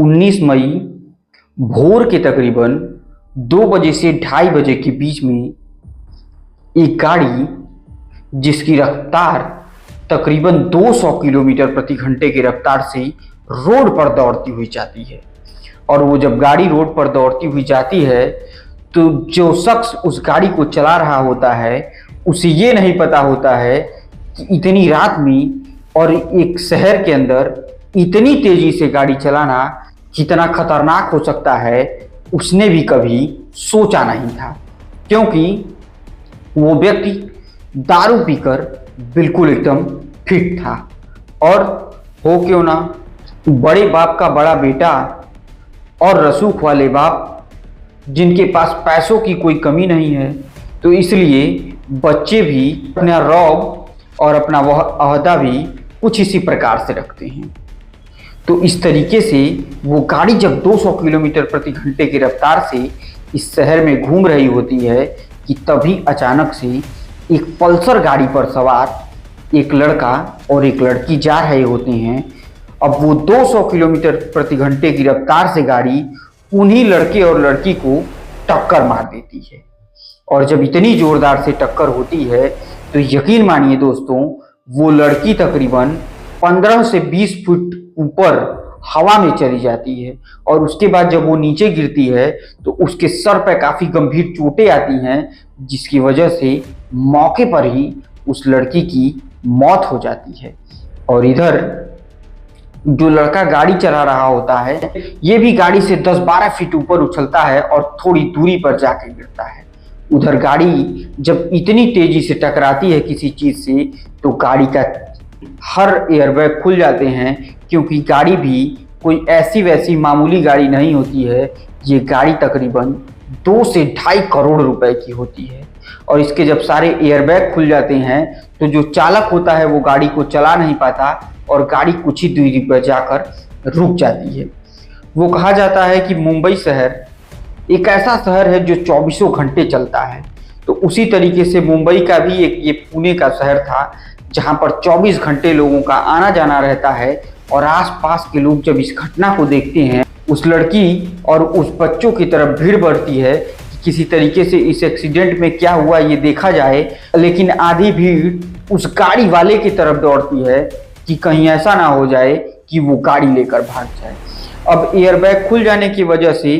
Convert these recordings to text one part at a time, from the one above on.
19 मई भोर के तकरीबन 2 बजे से 2:30 बजे के बीच में एक गाड़ी जिसकी रफ्तार तकरीबन 200 किलोमीटर प्रति घंटे की रफ्तार से रोड पर दौड़ती हुई जाती है। और वो जब गाड़ी रोड पर दौड़ती हुई जाती है तो जो शख्स उस गाड़ी को चला रहा होता है उसे ये नहीं पता होता है कि इतनी रात में और एक शहर के अंदर इतनी तेजी से गाड़ी चलाना कितना खतरनाक हो सकता है, उसने भी कभी सोचा नहीं था। क्योंकि वो व्यक्ति दारू पीकर बिल्कुल एकदम फिट था। और हो क्यों ना बड़े बाप का बड़ा बेटा और रसूख वाले बाप जिनके पास पैसों की कोई कमी नहीं है, तो इसलिए बच्चे भी अपना रौब और अपना वह अहदा भी कुछ इसी प्रकार से रखते हैं। तो इस तरीके से वो गाड़ी जब 200 किलोमीटर प्रति घंटे की रफ्तार से इस शहर में घूम रही होती है कि तभी अचानक से एक पल्सर गाड़ी पर सवार एक लड़का और एक लड़की जा रहे होते हैं। अब वो 200 किलोमीटर प्रति घंटे की रफ्तार से गाड़ी उन्हीं लड़के और लड़की को टक्कर मार देती है। और जब इतनी जोरदार से टक्कर होती है तो यकीन मानिए दोस्तों, वो लड़की तकरीबन 15 से 20 फुट ऊपर हवा में चली जाती है। और उसके बाद जब वो नीचे गिरती है तो उसके सर पर काफी गंभीर चोटें आती हैं, जिसकी वजह से मौके पर ही उस लड़की की मौत हो जाती है। और इधर जो लड़का गाड़ी चला रहा होता है ये भी गाड़ी से 10-12 फीट ऊपर उछलता है और थोड़ी दूरी पर जाके गिरता है। उधर गाड़ी जब इतनी तेजी से टकराती है किसी चीज से तो गाड़ी का हर एयरबैग खुल जाते हैं, क्योंकि गाड़ी भी कोई ऐसी वैसी मामूली गाड़ी नहीं होती है। ये गाड़ी तकरीबन 2 से 2.5 करोड़ रुपए की होती है। और इसके जब सारे एयरबैग खुल जाते हैं तो जो चालक होता है वो गाड़ी को चला नहीं पाता और गाड़ी कुछ ही दूरी पर जाकर रुक जाती है। वो कहा जाता है कि मुंबई शहर एक ऐसा शहर है जो 24 घंटे चलता है। तो उसी तरीके से मुंबई का भी एक ये पुणे का शहर था जहां पर 24 घंटे लोगों का आना जाना रहता है। और आसपास के लोग जब इस घटना को देखते हैं, उस लड़की और उस बच्चों की तरफ भीड़ बढ़ती है कि किसी तरीके से इस एक्सीडेंट में क्या हुआ ये देखा जाए। लेकिन आधी भीड़ उस गाड़ी वाले की तरफ दौड़ती है कि कहीं ऐसा ना हो जाए कि वो गाड़ी लेकर भाग जाए। अब एयरबैग खुल जाने की वजह से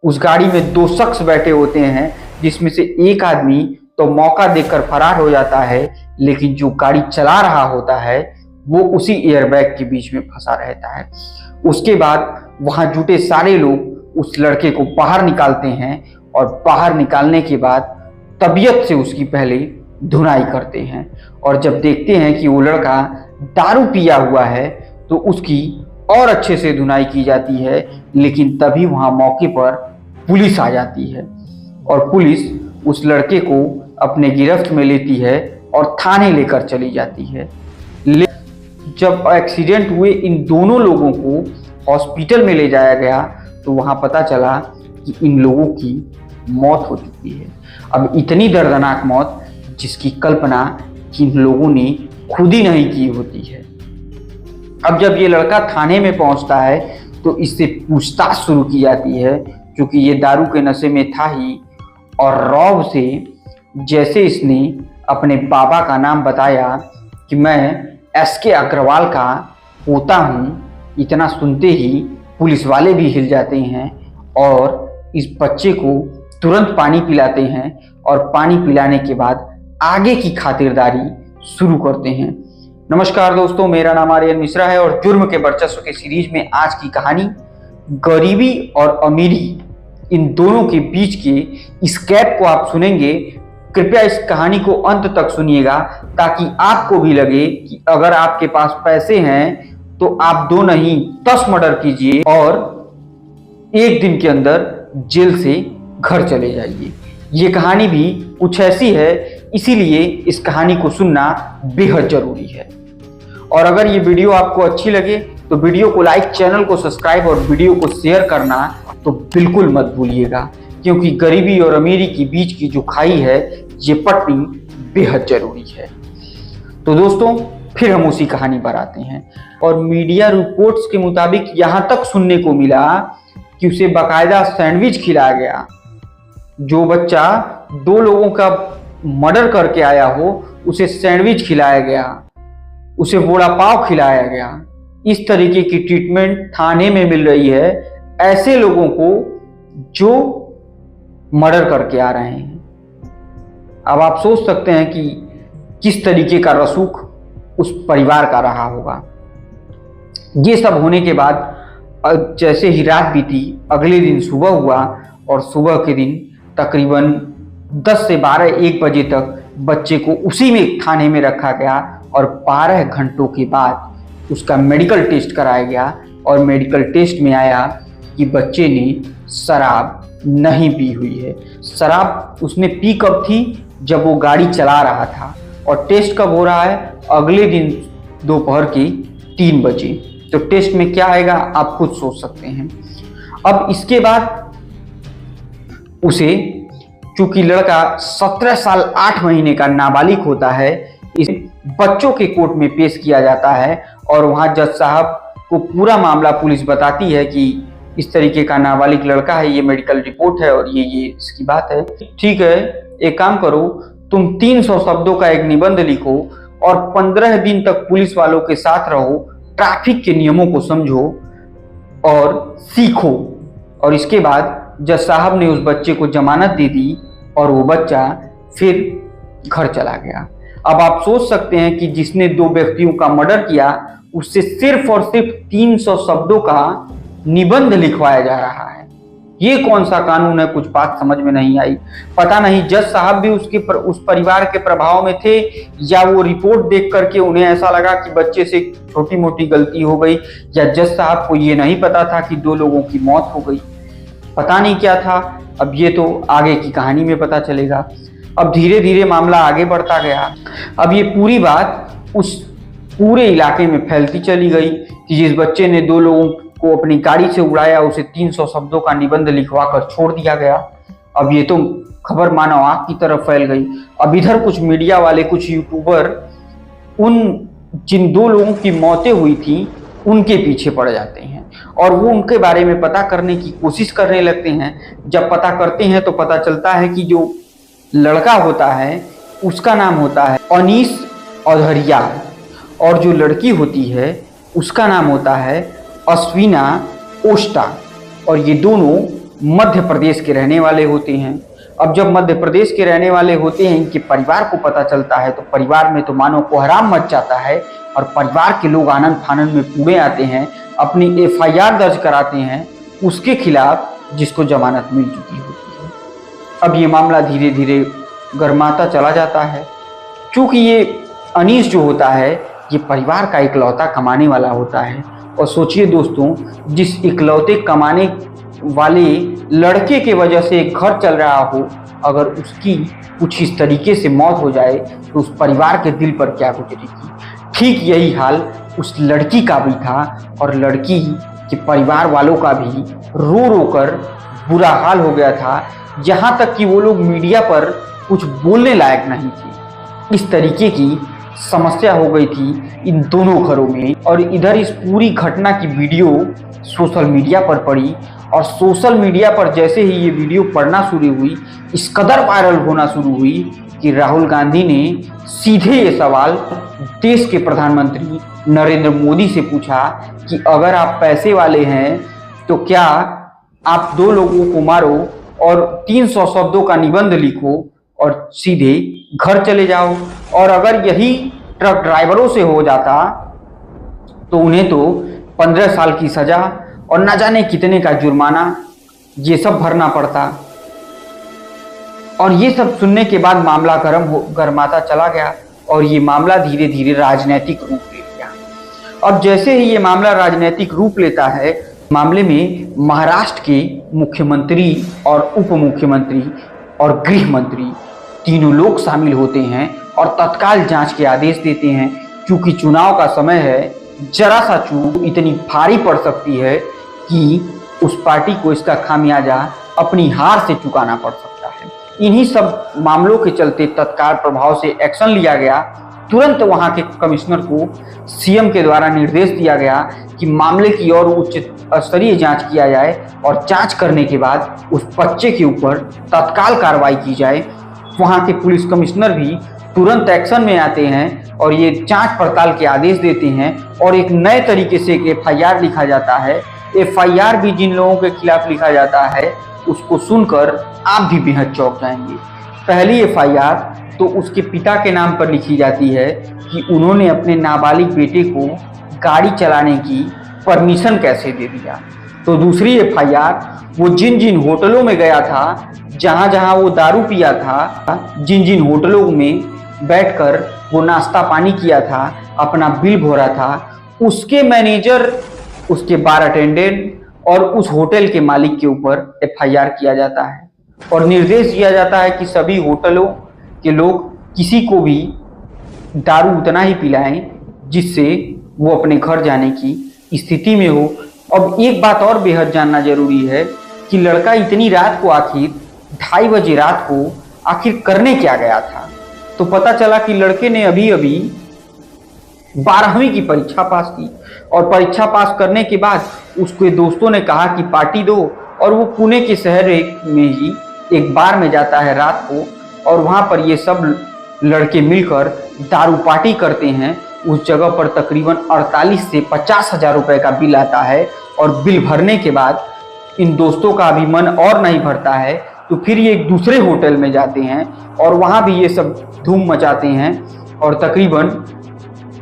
उस गाड़ी में 2 शख्स बैठे होते हैं, जिसमें से एक आदमी तो मौका देखकर फरार हो जाता है, लेकिन जो गाड़ी चला रहा होता है वो उसी एयरबैग के बीच में फंसा रहता है। उसके बाद वहां जुटे सारे लोग उस लड़के को बाहर निकालते हैं और बाहर निकालने के बाद तबीयत से उसकी पहले धुनाई करते हैं। और जब देखते हैं कि वो लड़का दारू पिया हुआ है तो उसकी और अच्छे से धुनाई की जाती है। लेकिन तभी वहां मौके पर पुलिस आ जाती है और पुलिस उस लड़के को अपने गिरफ्त में लेती है और थाने लेकर चली जाती है। जब एक्सीडेंट हुए इन दोनों लोगों को हॉस्पिटल में ले जाया गया तो वहां पता चला कि इन लोगों की मौत हो चुकी है। अब इतनी दर्दनाक मौत जिसकी कल्पना इन लोगों ने खुद ही नहीं की होती है। अब जब ये लड़का थाने में पहुंचता है तो इससे पूछताछ शुरू की जाती है, क्योंकि ये दारू के नशे में था ही। और रौब से जैसे इसने अपने बाबा का नाम बताया कि मैं SK अग्रवाल का पोता हूँ, इतना सुनते ही पुलिस वाले भी हिल जाते हैं और इस बच्चे को तुरंत पानी पिलाते हैं। और पानी पिलाने के बाद आगे की खातिरदारी शुरू करते हैं। नमस्कार दोस्तों, मेरा नाम आर्यन मिश्रा है और जुर्म के वर्चस्व के सीरीज में आज की कहानी गरीबी और अमीरी इन दोनों के बीच के इस गैप को आप सुनेंगे। कृपया इस कहानी को अंत तक सुनिएगा ताकि आपको भी लगे कि अगर आपके पास पैसे हैं तो आप 2 नहीं 10 मर्डर कीजिए और एक दिन के अंदर जेल से घर चले जाइए। ये कहानी भी कुछ ऐसी है, इसीलिए इस कहानी को सुनना बेहद जरूरी है। और अगर ये वीडियो आपको अच्छी लगे तो वीडियो को लाइक, चैनल को सब्सक्राइब और वीडियो को शेयर करना तो बिल्कुल मत भूलिएगा, क्योंकि गरीबी और अमीरी के बीच की जो खाई है ये पटनी बेहद जरूरी है। तो दोस्तों, फिर हम उसी कहानी पर आते हैं। और मीडिया रिपोर्ट्स के मुताबिक यहां तक सुनने को मिला कि उसे बाकायदा सैंडविच खिलाया गया। जो बच्चा 2 लोगों का मर्डर करके आया हो उसे सैंडविच खिलाया गया, उसे वड़ा पाव खिलाया गया। इस तरीके की ट्रीटमेंट थाने में मिल रही है ऐसे लोगों को जो मर्डर करके आ रहे हैं। अब आप सोच सकते हैं कि किस तरीके का रसूख उस परिवार का रहा होगा। ये सब होने के बाद जैसे ही रात बीती, अगले दिन सुबह हुआ और सुबह के दिन तकरीबन 10 से 12-1 बजे तक बच्चे को उसी में थाने में रखा गया और 12 घंटों के बाद उसका मेडिकल टेस्ट कराया गया और मेडिकल टेस्ट में आया कि बच्चे ने शराब नहीं पी हुई है। शराब उसने पी कब थी? जब वो गाड़ी चला रहा था। और टेस्ट कब हो रहा है? अगले दिन दोपहर के 3 बजे। तो टेस्ट में क्या आएगा आप खुद सोच सकते हैं। अब इसके बाद उसे, चूंकि लड़का 17 साल 8 महीने का नाबालिग होता है, इसे बच्चों के कोर्ट में पेश किया जाता है और वहां जज साहब को पूरा मामला पुलिस बताती है कि इस तरीके का नाबालिग लड़का है, ये मेडिकल रिपोर्ट है और ये इसकी बात है। ठीक है, एक काम करो, तुम 300 शब्दों का एक निबंध लिखो और 15 दिन तक पुलिस वालों के साथ रहो, ट्रैफिक के नियमों को समझो और सीखो। और इसके बाद जज साहब ने उस बच्चे को जमानत दे दी और वो बच्चा फिर घर चला गया। अब आप सोच सकते हैं कि जिसने 2 व्यक्तियों का मर्डर किया उससे सिर्फ और सिर्फ 300 शब्दों का निबंध लिखवाया जा रहा है। ये कौन सा कानून है? कुछ बात समझ में नहीं आई। पता नहीं जज साहब भी उस परिवार के प्रभाव में थे या वो रिपोर्ट देख करके उन्हें ऐसा लगा कि बच्चे से छोटी मोटी गलती हो गई, या जज साहब को ये नहीं पता था कि 2 लोगों की मौत हो गई। पता नहीं क्या था। अब ये तो आगे की कहानी में पता चलेगा। अब धीरे धीरे मामला आगे बढ़ता गया। अब ये पूरी बात उस पूरे इलाके में फैलती चली गई कि जिस बच्चे ने 2 लोगों को अपनी गाड़ी से उड़ाया उसे 300 शब्दों का निबंध लिखवा कर छोड़ दिया गया। अब ये तो खबर मानो आग की तरफ फैल गई। अब इधर कुछ मीडिया वाले, कुछ यूट्यूबर उन जिन 2 लोगों की मौतें हुई थी उनके पीछे पड़ जाते हैं और वो उनके बारे में पता करने की कोशिश करने लगते हैं। जब पता करते हैं तो पता चलता है कि जो लड़का होता है उसका नाम होता है अनीस औधरिया और जो लड़की होती है उसका नाम होता है अश्विना ओस्टा, और ये दोनों मध्य प्रदेश के रहने वाले होते हैं। अब जब मध्य प्रदेश के रहने वाले होते हैं, इनके परिवार को पता चलता है तो परिवार में तो मानो कोहराम मच जाता है और परिवार के लोग आनंद फानंद में पूरे आते हैं, अपनी FIR दर्ज कराते हैं उसके खिलाफ जिसको जमानत मिल चुकी होती है। अब ये मामला धीरे धीरे गर्माता चला जाता है। क्योंकि ये अनीस जो होता है ये परिवार का इकलौता कमाने वाला होता है। और सोचिए दोस्तों, जिस इकलौते कमाने वाले लड़के के वजह से एक घर चल रहा हो, अगर उसकी कुछ इस तरीके से मौत हो जाए तो उस परिवार के दिल पर क्या गुजरेगी। ठीक यही हाल उस लड़की का भी था और लड़की के परिवार वालों का भी रो रो कर बुरा हाल हो गया था, यहाँ तक कि वो लोग मीडिया पर कुछ बोलने लायक नहीं थे। इस तरीके की समस्या हो गई थी इन दोनों घरों में। और इधर इस पूरी घटना की वीडियो सोशल मीडिया पर पड़ी और सोशल मीडिया पर जैसे ही ये वीडियो पड़ना शुरू हुई, इस कदर वायरल होना शुरू हुई कि राहुल गांधी ने सीधे ये सवाल देश के प्रधानमंत्री नरेंद्र मोदी से पूछा कि अगर आप पैसे वाले हैं तो क्या आप 2 लोगों को मारो और 300 शब्दों का निबंध लिखो और सीधे घर चले जाओ, और अगर यही ट्रक ड्राइवरों से हो जाता तो उन्हें तो 15 साल की सजा और न जाने कितने का जुर्माना ये सब भरना पड़ता। और ये सब सुनने के बाद मामला गर्माता चला गया और ये मामला धीरे धीरे राजनीतिक रूप ले लिया। अब जैसे ही ये मामला राजनीतिक रूप लेता है, मामले में महाराष्ट्र के मुख्यमंत्री और उप मुख्यमंत्री और गृह मंत्री तीनों लोग शामिल होते हैं और तत्काल जांच के आदेश देते हैं। क्योंकि चुनाव का समय है, जरा सा चूक इतनी भारी पड़ सकती है कि उस पार्टी को इसका खामियाजा अपनी हार से चुकाना पड़ सकता है। इन्हीं सब मामलों के चलते तत्काल प्रभाव से एक्शन लिया गया तुरंत वहां के कमिश्नर को सीएम के द्वारा निर्देश दिया गया कि मामले की और उच्च स्तरीय जांच किया जाए और जांच करने के बाद उस बच्चे के ऊपर तत्काल कार्रवाई की जाए। वहां के पुलिस कमिश्नर भी तुरंत एक्शन में आते हैं और ये जांच पड़ताल के आदेश देते हैं और एक नए तरीके से एक एफआईआर लिखा जाता है। एफआईआर भी जिन लोगों के खिलाफ लिखा जाता है उसको सुनकर आप भी बेहद चौंक जाएंगे। पहली एफआईआर तो उसके पिता के नाम पर लिखी जाती है कि उन्होंने अपने नाबालिग बेटे को गाड़ी चलाने की परमिशन कैसे दे दिया। तो दूसरी एफआईआर वो जिन जिन होटलों में गया था, जहां जहां वो दारू पिया था, जिन जिन होटलों में बैठकर वो नाश्ता पानी किया था, अपना बिल भरा था, उसके मैनेजर, उसके बार अटेंडेंट और उस होटल के मालिक के ऊपर एफआईआर किया जाता है और निर्देश दिया जाता है कि सभी होटलों के लोग किसी को भी दारू उतना ही पिलाएं जिससे वो अपने घर जाने की स्थिति में हो। अब एक बात और बेहद जानना जरूरी है कि लड़का इतनी रात को आखिर 2:30 बजे रात को आखिर करने क्या गया था। तो पता चला कि लड़के ने अभी अभी 12वीं की परीक्षा पास की और परीक्षा पास करने के बाद उसके दोस्तों ने कहा कि पार्टी दो और वो पुणे के शहर में ही एक बार में जाता है रात को और वहाँ पर ये सब लड़के मिलकर दारू पार्टी करते हैं। उस जगह पर तकरीबन 48 से 50 हज़ार रुपये का बिल आता है और बिल भरने के बाद इन दोस्तों का भी मन और नहीं भरता है तो फिर ये एक दूसरे होटल में जाते हैं और वहाँ भी ये सब धूम मचाते हैं और तकरीबन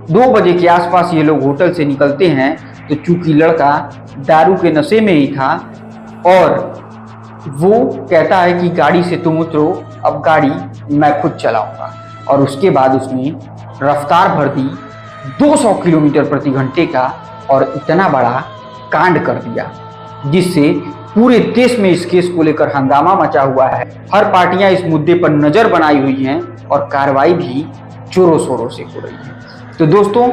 2 बजे के आसपास ये लोग होटल से निकलते हैं। तो चूंकि लड़का दारू के नशे में ही था और वो कहता है कि गाड़ी से तुम उतरो, अब गाड़ी मैं खुद चलाऊंगा और उसके बाद उसने रफ्तार भर दी 200 किलोमीटर प्रति घंटे का और इतना बड़ा कांड कर दिया जिससे पूरे देश में इस केस को लेकर हंगामा मचा हुआ है। हर पार्टियां इस मुद्दे पर नजर बनाई हुई हैं और कार्रवाई भी जोरों शोरों से हो रही है। तो दोस्तों,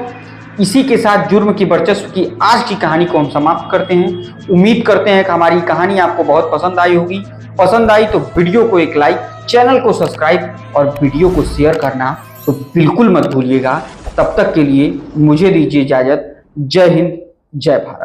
इसी के साथ जुर्म की वर्चस्व की आज की कहानी को हम समाप्त करते हैं। उम्मीद करते हैं कि हमारी कहानी आपको बहुत पसंद आई होगी। पसंद आई तो वीडियो को एक लाइक, चैनल को सब्सक्राइब और वीडियो को शेयर करना तो बिल्कुल मत भूलिएगा। तब तक के लिए मुझे दीजिए इजाजत। जय हिंद, जय भारत।